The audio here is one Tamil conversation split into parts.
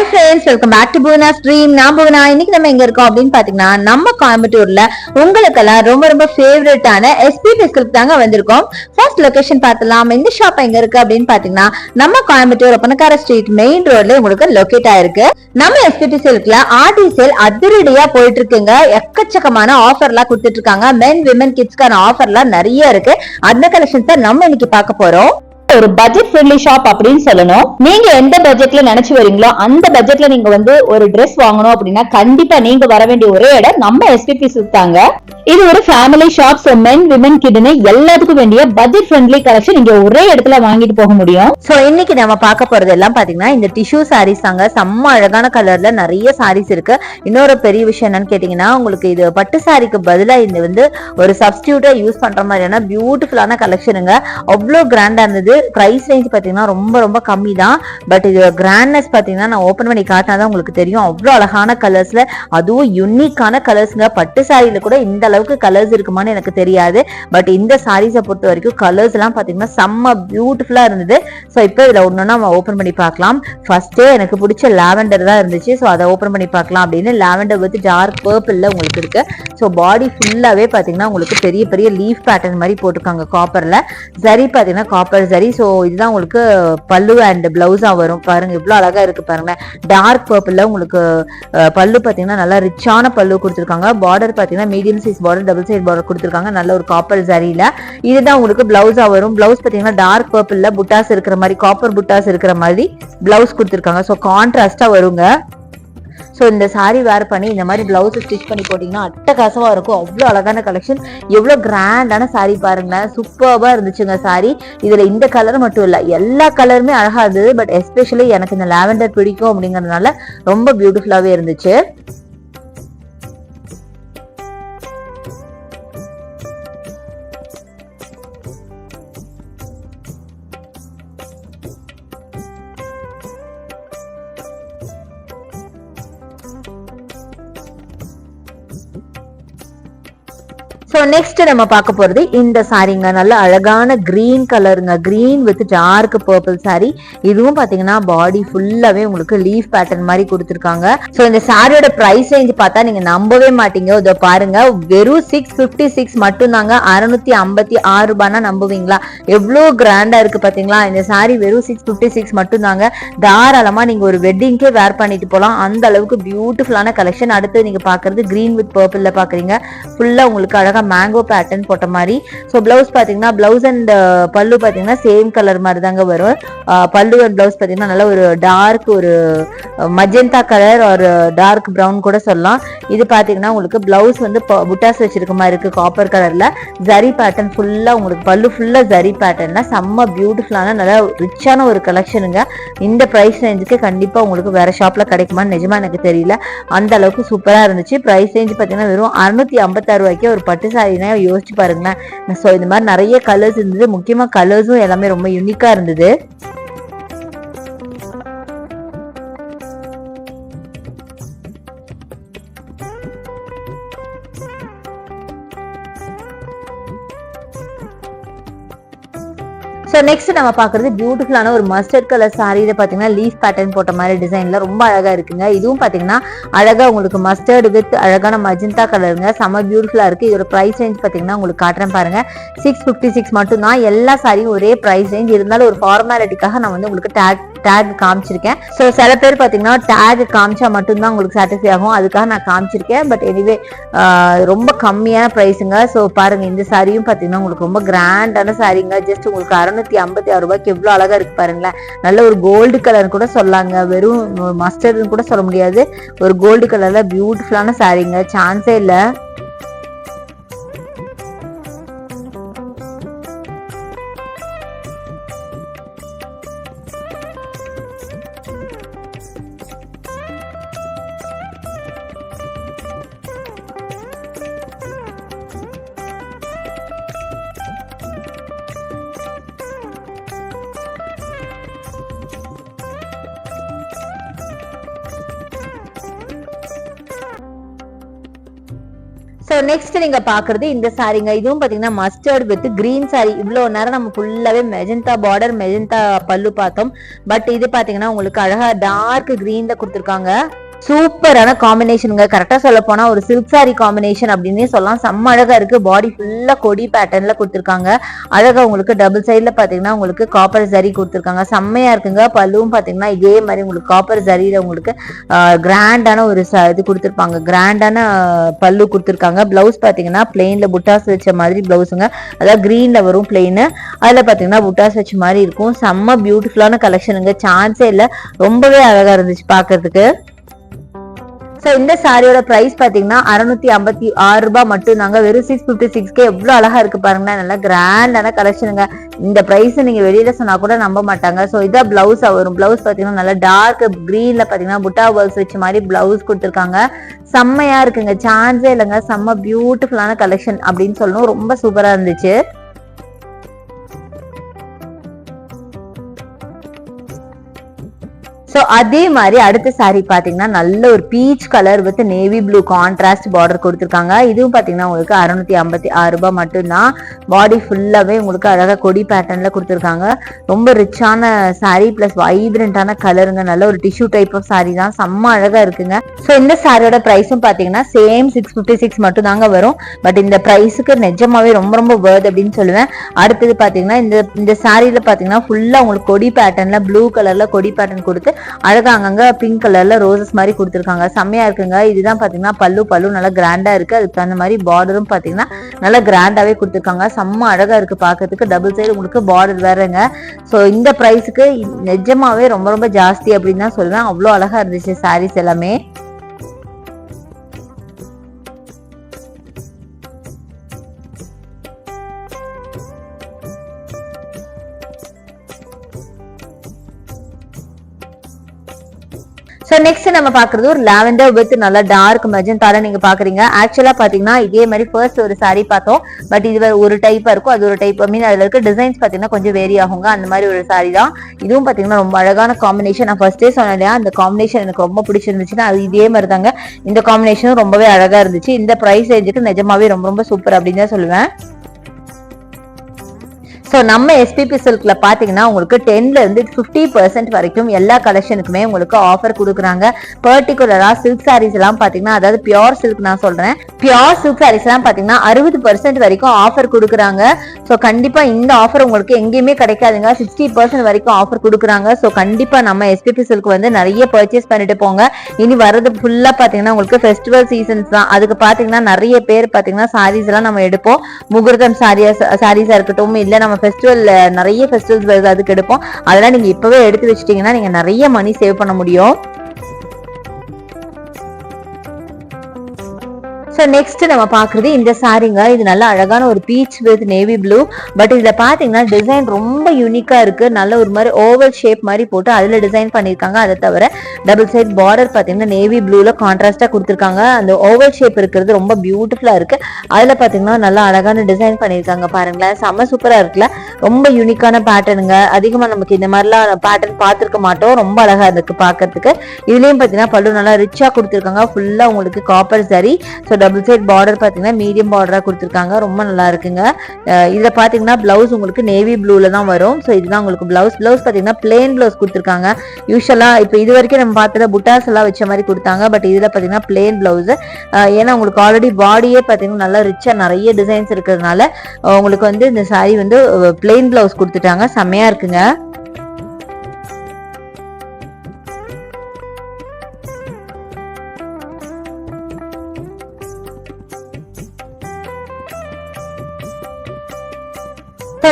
Hi friends, welcome back to Bhuvana stream. நான் புவனா. இன்னைக்கு நம்ம எங்க இருக்கோம் அப்படின்னு பாத்தீங்கன்னா, நம்ம கோயம்புத்தூர்ல உங்களுக்கெல்லாம் ரொம்ப ரொம்ப ஃபேவரட்டான எஸ்பி சில்க் தாங்க வந்திருக்கோம். ஃபர்ஸ்ட் லொகேஷன் பார்த்தலாம். இந்த ஷாப் எங்க இருக்கு அப்படின்னு பாத்தீங்கன்னா, நம்ம கோயம்புத்தூர் ஒப்பனக்கார ஸ்ட்ரீட் மெயின் ரோட்ல உங்களுக்கு லொகேட் ஆயிருக்கு. நம்ம எஸ்பி சில்க்ல ஆர்டி சேல் அதிரடியா போயிட்டு இருக்குங்க. எக்கச்சக்கமான ஆஃபர்லாம் கொடுத்துட்டு இருக்காங்க. மென் விமன் கிட்ஸ்க்கான ஆஃபர்லாம் நிறைய இருக்கு. அந்த கலெக்ஷன்ஸ் தான் நம்ம இன்னைக்கு பார்க்க போறோம். ஒரு பட்ஜெட் ஃப்ரெண்ட்லி ஷாப் அப்படின்னு சொல்லணும். நீங்க எந்த பட்ஜெட்ல நினைச்சு வரீங்களோ அந்த பட்ஜெட்ல நீங்க ஒரு Dress வாங்கணும் அப்படின்னா கண்டிப்பா நீங்க வர வேண்டிய ஒரே இடம் நம்ம எஸ்பிபி சில்க் தாங்க. இது ஒரு family shop. So men women கிட்னு எல்லாத்துக்கும் வேண்டிய பட்ஜெட் ஃப்ரெண்ட்லி கலெக்ஷன் இங்க ஒரே இடத்துல வாங்கிட்டு போக முடியும். சோ இன்னைக்கு நம்ம பார்க்க போறது எல்லாம் பாத்தீங்கன்னா இந்த டிஷ்யூ சாரீஸ் தாங்க. செம்ம அழகான கலர்ல நிறைய சாரீஸ் இருக்கு. இன்னொரு பெரிய விஷயம் என்னன்னு கேட்டீங்கன்னா, உங்களுக்கு இது பட்டு சாரிக்கு பதிலா இந்த ஒரு சப்ஸ்டியூட்டா யூஸ் பண்ற மாதிரியான பியூட்டிஃபுல்லான கலெக்ஷனுங்க. அவ்வளவு கிராண்டா இருந்தது. பிரைஸ் ரேஞ்ச் பாத்தீங்கன்னா ரொம்ப ரொம்ப கம்மி தான். பட் இது கிராண்ட்னஸ் பாத்தீங்கன்னா நான் ஓபன் பண்ணி காட்டினாதான் உங்களுக்கு தெரியும். அவ்வளவு அழகான கலர்ஸ்ல, அதுவும் யூனிக்கான கலர்ஸ்ங்க. பட்டு சாரியில கூட இந்த அளவுக்கு கலர்ஸ் இருக்குமான்னு எனக்கு தெரியாது. பட் இந்த சாரீஸை பொறுத்த வரைக்கும் கலர்ஸ் எல்லாம் பாத்தீங்கன்னா செம்ம பியூட்டிஃபுல்லா இருந்தது. ஸோ இப்போ இதுல ஒன்னொன்னா நம்ம ஓபன் பண்ணி பார்க்கலாம். ஃபர்ஸ்டே எனக்கு பிடிச்ச லாவெண்டர் தான் இருந்துச்சு. ஸோ அதை ஓபன் பண்ணி பார்க்கலாம் அப்படின்னு லாவெண்டர் வித் டார்க் பர்பிள்ல உங்களுக்கு இருக்கு. ஸோ பாடி ஃபுல்லாவே பாத்தீங்கன்னா உங்களுக்கு பெரிய பெரிய லீஃப் பேட்டர்ன் மாதிரி போட்டிருக்காங்க காப்பர்ல. சரி பாத்தீங்கன்னா காப்பர் சரி. ஸோ இதுதான் உங்களுக்கு பல்லு அண்ட் பிளவுஸா வரும். பாருங்க இவ்வளவு அழகா இருக்கு பாருங்க. டார்க் பர்பிள்ல உங்களுக்கு பல்லு பாத்தீங்கன்னா நல்லா ரிச்சான பல்லு கொடுத்துருக்காங்க. பார்டர் பாத்தீங்கன்னா medium size border, double side border கொடுத்துருக்காங்க. நல்ல ஒரு காப்பர் சரியில. இதுதான் உங்களுக்கு பிளவுஸா வரும். பிளவுஸ் பாத்தீங்கன்னா டார்க் பர்பிள்ல புட்டாஸ் இருக்கிற மாதிரி, காப்பர் புட்டாஸ் இருக்கிற மாதிரி பிளவுஸ் கொடுத்துருக்காங்க. ஸோ கான்ட்ராஸ்டா வருங்க. ஸோ இந்த சாரி வேர் பண்ணி இந்த மாதிரி பிளவுஸ் ஸ்டிச் பண்ணி போட்டீங்கன்னா அட்டகாசமா இருக்கும். அவ்வளோ அழகான கலெக்ஷன், எவ்வளோ கிராண்டான சாரி பாருங்களேன். சூப்பர்பா இருந்துச்சுங்க சாரி. இதுல இந்த கலர் மட்டும் இல்ல, எல்லா கலருமே அழகா இருந்தது. பட் எஸ்பெஷலி எனக்கு இந்த லாவெண்டர் பிடிக்கும் அப்படிங்கறதுனால ரொம்ப பியூட்டிஃபுல்லாவே இருந்துச்சு. சோ நெக்ஸ்ட் நம்ம பார்க்க போறது இந்த சாரிங்க. நல்ல அழகான கிரீன் கலருங்க. Green with dark purple sari. இதுவும் பாத்தீங்கன்னா பாடி ஃபுல்லாவே உங்களுக்கு லீஃப் பேட்டர்ன் மாதிரி கொடுத்துருக்காங்க. சோ இந்த சாரியோட பிரைஸ் ரேஞ்ச் பார்த்தா நீங்க நம்பவே மாட்டீங்க. இதை பாருங்க, வெறும் 656 மட்டும் தாங்க. 656 ரூபாய்னா நம்புவீங்களா? எவ்வளவு கிராண்டா இருக்கு பாத்தீங்களா? இந்த சாரி வெறும் 656 மட்டும் தாங்க. தாராளமா நீங்க ஒரு வெட்டிங்கே வேர் பண்ணிட்டு போலாம். அந்த அளவுக்கு பியூட்டிஃபுல்லான கலெக்ஷன். அடுத்து நீங்க பாக்குறது கிரீன் வித் பர்பிள்ல பாக்குறீங்க. ஃபுல்லா உங்களுக்கு அழகா மேங்கோ பேட்டர்ன் போட்ட மாதிரி. சோ பிளவுஸ் பாத்தீங்கன்னா பிளவுஸ் அண்ட் பல்லு பாத்தீங்கன்னா சேம் கலர் மாதிரி தாங்க வரும். பல்லு அண்ட் பிளவுஸ் பாத்தீங்கன்னா நல்ல ஒரு டார்க் ஒரு மஜெண்டா கலர் ஒரு டார்க் பிரவுன் கூட சொல்லலாம். இது பாத்தீங்கன்னா உங்களுக்கு பிளவுஸ் புட்டாஸ் வச்சிருக்க மாதிரி இருக்கு காப்பர் கலர்ல. ஜரி பேட்டர்ன் ஃபுல்லா உங்களுக்கு பல்லு ஃபுல்லா ஜரி பேட்டர்ன்ல செம்ம பியூட்டிஃபுல்லான நல்ல ரிச்சான ஒரு கலெக்ஷனுங்க. இந்த பிரைஸ் ரேஞ்சுக்கு கண்டிப்பா உங்களுக்கு வேற ஷாப்ல கிடைக்குமான்னு நிஜமா எனக்கு தெரியல. அந்த அளவுக்கு சூப்பரா இருந்துச்சு. பிரைஸ் ரேஞ்ச் பாத்தீங்கன்னா வெறும் 656 ரூபாய்க்கு ஒரு பட்டு சாரினா யோசிச்சு பாருங்களேன். சோ இந்த மாதிரி நிறைய கலர்ஸ் இருந்தது. முக்கியமா கலர்ஸும் எல்லாமே ரொம்ப யூனிக்கா இருந்தது. சோ நெக்ஸ்ட் நம்ம பாக்குறது பியூட்டிஃபுல்லான ஒரு மஸ்டர்ட் கலர் சாரி. இதை பாத்தீங்கன்னா லீஃப் பேட்டர்ன் போட்ட மாதிரி டிசைன்ல ரொம்ப அழகா இருக்குங்க. இதுவும் பாத்தீங்கன்னா அழகா உங்களுக்கு மஸ்டர்ட் வித் அழகான மஜந்தா கலருங்க. செம்ம பியூட்டிஃபுல்லா இருக்கு. இதோட பிரைஸ் ரேஞ்ச் பாத்தீங்கன்னா உங்களுக்கு காட்டுறேன் பாருங்க. 656 மட்டும் தான். எல்லா சாரியும் ஒரே பிரைஸ் ரேஞ்ச் இருந்தாலும் ஒரு ஃபார்மாலிட்டிக்காக நான் உங்களுக்கு டேக் காமிச்சிருக்கேன். சோ சில பேர் பாத்தீங்கன்னா டேக் காமிச்சா மட்டும்தான் உங்களுக்கு சாட்டிஸ்ஃபை ஆகும். அதுக்காக நான் காமிச்சிருக்கேன். பட் எனிவே ரொம்ப கம்மியான பிரைஸுங்க. சோ பாருங்க, இந்த சாரியும் பாத்தீங்கன்னா உங்களுக்கு ரொம்ப கிராண்டான சாரிங்க. ஜஸ்ட் உங்களுக்கு 656 ரூபாய்க்கு எவ்வளவு அழகா இருக்கு பாருங்களேன். நல்ல ஒரு கோல்டு கலர் கூட சொல்லாங்க. வெறும் மஸ்டர்ட்னு கூட சொல்ல முடியாது. ஒரு கோல்டு கலர்ல பியூட்டிஃபுல்லான சாரிங்க. சான்ஸே இல்ல. நெக்ஸ்ட் நீங்க பாக்குறது இந்த சாரிங்க. இதுவும் பாத்தீங்கன்னா மஸ்டர்ட் வித் கிரீன் சாரி. இவ்வளவு நேரம் நம்ம ஃபுல்லாவே மெஜந்தா பார்டர் மெஜந்தா பல்லு பார்த்தோம். பட் இது பாத்தீங்கன்னா உங்களுக்கு அழகா டார்க் கிரீன்ல கொடுத்துருக்காங்க. சூப்பரான காம்பினேஷனுங்க. கரெக்டா சொல்ல போனா ஒரு சில்க் சாரி காம்பினேஷன் அப்படின்னே சொல்லலாம். செம்ம அழகா இருக்கு. பாடி ஃபுல்லா கொடி பேட்டர்ன்ல கொடுத்துருக்காங்க. அழகா உங்களுக்கு டபுள் சைட்ல பாத்தீங்கன்னா உங்களுக்கு காப்பர் ஜரி கொடுத்துருக்காங்க. செம்மையா இருக்குங்க. பல்லுவும் பாத்தீங்கன்னா இதே மாதிரி உங்களுக்கு காப்பர் ஜரியில உங்களுக்கு கிராண்டான ஒரு இது கொடுத்துருப்பாங்க. கிராண்டான பல்லு கொடுத்துருக்காங்க. பிளவுஸ் பாத்தீங்கன்னா பிளெயின்ல புட்டாஸ் வச்ச மாதிரி பிளவுஸுங்க. அதாவது கிரீன்ல வரும் பிளெயின். அதுல பாத்தீங்கன்னா புட்டாஸ் வச்ச மாதிரி இருக்கும். செம்ம பியூட்டிஃபுல்லான கலெக்ஷனுங்க. சான்ஸே இல்ல. ரொம்பவே அழகா இருந்துச்சு பாக்குறதுக்கு. சோ இந்த சாரியோட பிரைஸ் பாத்தீங்கன்னா 656 ரூபாய் மட்டும் தாங்க. வெறும் 656 எவ்வளவு அழகா இருக்கு பாருங்க. நல்லா கிராண்டான கலெக்ஷனுங்க. இந்த பிரைஸ் நீங்க வெளியில சொன்னா கூட நம்ப மாட்டாங்க. சோ இதான் பிளவுஸ் வரும். பிளவுஸ் பாத்தீங்கன்னா நல்லா டார்க் கிரீன்ல பாத்தீங்கன்னா புட்டா ஒர்க்ஸ் வச்ச மாதிரி பிளவுஸ் கொடுத்துருக்காங்க. செம்மையா இருக்குங்க. சான்ஸே இல்லைங்க. செம்ம பியூட்டிஃபுல்லான கலெக்ஷன் அப்படின்னு சொல்லணும். ரொம்ப சூப்பரா இருந்துச்சு. சோ அதே மாதிரி அடுத்த சாரி பாத்தீங்கன்னா நல்ல ஒரு peach colour with navy blue contrast border கொடுத்துருக்காங்க. இதுவும் பாத்தீங்கன்னா உங்களுக்கு 656 ரூபாய் மட்டும்தான். பாடி ஃபுல்லாவே உங்களுக்கு அழகா கொடி பேட்டர்ன்ல கொடுத்துருக்காங்க. ரொம்ப ரிச்சான சாரி பிளஸ் வைப்ரண்டான கலருங்க. நல்ல ஒரு டிஷ்யூ டைப் ஆஃப் சாரி தான். செம்ம அழகா இருக்குங்க. சோ இந்த சாரியோட பிரைஸும் பாத்தீங்கன்னா சேம் 656 மட்டும் தாங்க வரும். பட் இந்த பிரைஸுக்கு நிஜமாவே ரொம்ப ரொம்ப வேர்த் அப்படின்னு சொல்லுவேன். அடுத்தது பாத்தீங்கன்னா இந்த சாரியில பாத்தீங்கன்னா ஃபுல்லா உங்களுக்கு கொடி பேட்டர்ன்ல ப்ளூ கலர்ல கொடி பேட்டர்ன் கொடுத்து அழகா அங்கங்க பிங்க் கலர்ல ரோசஸ் மாதிரி கொடுத்துருக்காங்க. செம்மையா இருக்குங்க. இதுதான் பாத்தீங்கன்னா பல்லு நல்லா கிராண்டா இருக்கு. அதுக்கு தகுந்த மாதிரி பார்டரும் பாத்தீங்கன்னா நல்லா கிராண்டாவே கொடுத்துருக்காங்க. செம்ம அழகா இருக்கு பாக்கிறதுக்கு. டபுள் சைடு உங்களுக்கு பார்டர் வேறங்க. சோ இந்த பிரைஸுக்கு நிஜமாவே ரொம்ப ரொம்ப ஜாஸ்தி அப்படின்னு தான் சொல்லுவேன். அவ்வளவு அழகா இருந்துச்சு சாரீஸ் எல்லாமே. சோ நெக்ஸ்ட் நம்ம பாக்குறது ஒரு லாவெண்டர் வித் நல்ல டார்க் மெஜந்தால நீங்க பாக்குறீங்க. ஆக்சுவலா பாத்தீங்கன்னா இதே மாதிரி ஃபர்ஸ்ட் ஒரு சாரி பார்த்தோம். பட் இது ஒரு டைப்பா இருக்கும். அது ஒரு டைப் மீன் அதுல இருக்க டிசைன்ஸ் பாத்தீங்கன்னா கொஞ்சம் வேரி ஆகுங்க. அந்த மாதிரி ஒரு சாரி தான். இதுவும் பாத்தீங்கன்னா ரொம்ப அழகான காம்பினேஷன். நான் ஃபர்ஸ்டே சொன்னேன் இல்லையா, அந்த காம்பினேஷன் எனக்கு ரொம்ப பிடிச்சிருந்துச்சுன்னா அது இதே மாதிரி தாங்க. இந்த காம்பினேஷனும் ரொம்பவே அழகா இருந்துச்சு. இந்த பிரைஸ் ரேஞ்சுக்கு நிஜமாவே ரொம்ப ரொம்ப சூப்பர் அப்படின்னு தான் சொல்லுவேன். ஸோ நம்ம எஸ்பிபி சில்க்ல பாத்தீங்கன்னா உங்களுக்கு 10ல இருந்து 50% வரைக்கும் எல்லா கலெக்ஷனுக்குமே உங்களுக்கு ஆஃபர் கொடுக்குறாங்க. பர்டிகுலரா சில்க் சாரீஸ் எல்லாம் பாத்தீங்கன்னா, அதாவது பியோர் சில்க் நான் சொல்றேன், பியோர் சில்க் சாரீஸ் எல்லாம் பாத்தீங்கன்னா 60% வரைக்கும் ஆஃபர் கொடுக்குறாங்க. ஸோ கண்டிப்பா இந்த ஆஃபர் உங்களுக்கு எங்கேயுமே கிடைக்காதுங்க. 60% வரைக்கும் ஆஃபர் கொடுக்குறாங்க. ஸோ கண்டிப்பா நம்ம எஸ்பிபி சில்க் வந்து நிறைய பர்ச்சேஸ் பண்ணிட்டு போங்க. இனி வர்றது ஃபுல்லா பாத்தீங்கன்னா உங்களுக்கு ஃபெஸ்டிவல் சீசன்ஸ் தான். அதுக்கு பாத்தீங்கன்னா நிறைய பேர் பாத்தீங்கன்னா சாரீஸ் எல்லாம் நம்ம எடுப்போம். முகூர்த்தம் சாரீஸா இருக்கட்டும், இல்ல நம்ம ஃபெஸ்டிவல் நிறைய ஃபெஸ்டிவல்ஸ் வருது அதுக்கு எடுப்போம். அதெல்லாம் நீங்க இப்பவே எடுத்து வச்சிட்டீங்கன்னா நீங்க நிறைய மணி சேவ் பண்ண முடியும். சோ நெக்ஸ்ட் நம்ம பாக்குறது இந்த சாரிங்க. இது நல்ல அழகான ஒரு beach with navy blue. But இதுல பாத்தீங்கன்னா டிசைன் ரொம்ப யூனிக்கா இருக்கு. நல்ல ஒரு மாதிரி ஓவல் ஷேப் மாதிரி போட்டு அதுல டிசைன் பண்ணிருக்காங்க. அதை தவிர டபுள் சைட் பார்டர் பாத்தீங்கன்னா நேவி ப்ளூல கான்ட்ராஸ்டா கொடுத்துருக்காங்க. அந்த ஓவல் ஷேப் இருக்கிறது ரொம்ப பியூட்டிஃபுல்லா இருக்கு. அதுல பாத்தீங்கன்னா நல்லா அழகான டிசைன் பண்ணிருக்காங்க. பாருங்களேன், செம்ம சூப்பரா இருக்குல்ல. ரொம்ப யூனிக்கான பேட்டர்னுங்க. அதிகமா நமக்கு இந்த மாதிரிலாம் பேட்டர்ன் பார்த்திருக்க மாட்டோம். ரொம்ப அழகா இருக்கு பாக்கிறதுக்கு. இதுலயும் பாத்தீங்கன்னா பல்லு நல்லா ரிச்சா கொடுத்துருக்காங்க. ஃபுல்லா உங்களுக்கு காப்பர் சரி. ஸோ டபுள் சைட் பார்டர் பாத்தீங்கன்னா மீடியம் பார்டரா கொடுத்துருக்காங்க. ரொம்ப நல்லா இருக்குங்க. இதுல பாத்தீங்கன்னா பிளவுஸ் உங்களுக்கு நேவி ப்ளூல தான் வரும். ஸோ இதுதான் உங்களுக்கு பிளவுஸ் பாத்தீங்கன்னா பிளேன் பிளவுஸ் கொடுத்துருக்காங்க. யூஸ்வலா இப்ப இது வரைக்கும் நம்ம பார்த்தத புட்டாஸ் எல்லாம் வச்ச மாதிரி கொடுத்தாங்க. பட் இதுல பாத்தீங்கன்னா பிளேன் பிளவுஸ். ஏன்னா உங்களுக்கு ஆல்ரெடி பாடியே பாத்தீங்கன்னா நல்லா ரிச்சா நிறைய டிசைன்ஸ் இருக்கிறதுனால உங்களுக்கு வந்து இந்த சாரி வந்து பிளேன் பிளவுஸ் கொடுத்துட்டாங்க. செம்மையா இருக்குங்க.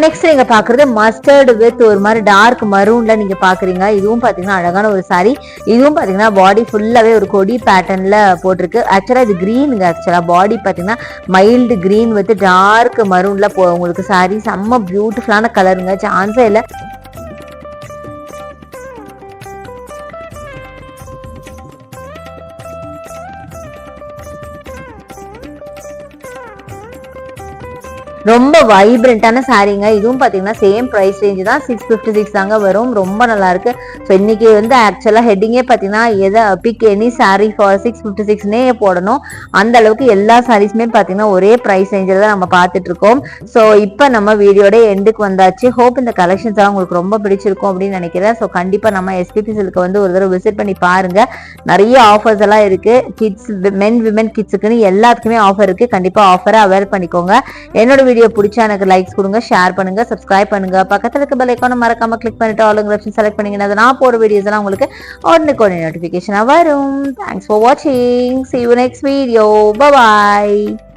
நெக்ஸ்ட் நீங்க பாக்குறது மஸ்டர்ட் வித் ஒரு மாதிரி டார்க் மரூன்ல நீங்க பாக்குறீங்க. இதுவும் பாத்தீங்கன்னா அழகான ஒரு சாரி. இதுவும் பாத்தீங்கன்னா பாடி ஃபுல்லாவே ஒரு கொடி பேட்டர்ன்ல போட்டிருக்கு. ஆக்சுவலா இது கிரீனுங்க. ஆக்சுவலா பாடி பாத்தீங்கன்னா மைல்டு கிரீன் வித் டார்க் மரூன்ல உங்களுக்கு சாரி. செம்ம பியூட்டிஃபுல்லான கலருங்க. சான்ஸே இல்ல. ரொம்ப வைப்ரண்டான சாரீங்க. இதுவும் பாத்தீங்கன்னா சேம் பிரைஸ் ரேஞ்ச் தான். 656 தாங்க வரும். ரொம்ப நல்லா இருக்கு. ஸோ இன்னைக்கு வந்து ஆக்சுவலா ஹெட்டிங்கே பார்த்தீங்கன்னா எதை பிக் எனி சாரீ ஃபார் 656 போடணும். அந்த அளவுக்கு எல்லா சாரீஸுமே பார்த்தீங்கன்னா ஒரே ப்ரைஸ் ரேஞ்சில் தான் நம்ம பார்த்துட்டு இருக்கோம். ஸோ இப்போ நம்ம வீடியோட எண்டுக்கு வந்தாச்சு. ஹோப் இந்த கலெக்ஷன்ஸ் எல்லாம் உங்களுக்கு ரொம்ப பிடிச்சிருக்கும் அப்படின்னு நினைக்கிறேன். ஸோ கண்டிப்பா நம்ம எஸ்பிபி சில்க்கு வந்து ஒரு தடவை விசிட் பண்ணி பாருங்க. நிறைய ஆஃபர்ஸ் எல்லாம் இருக்கு. கிட்ஸ், மென், விமன், கிட்ஸுக்குன்னு எல்லாத்துக்குமே ஆஃபர் இருக்கு. கண்டிப்பா ஆஃபரை அவைல் பண்ணிக்கோங்க. என்னோட வீடியோ பிடிச்சா எனக்கு லைக்ஸ் கொடுங்க, ஷேர் பண்ணுங்க, சப்ஸ்கிரைப் பண்ணுங்க. பக்கத்துல இருக்க பெல் ஐகானை மறக்காம கிளிக் பண்ணிட்டு ஆல் ஆப்ஷன் செலக்ட் பண்ணீங்கன்னா நான் போற வீடியோஸ் எல்லாம் உங்களுக்கு உடனுக்குடனே நோட்டிபிகேஷனா வரும். தேங்க்ஸ் ஃபார் வாட்சிங். See you next video. Bye bye.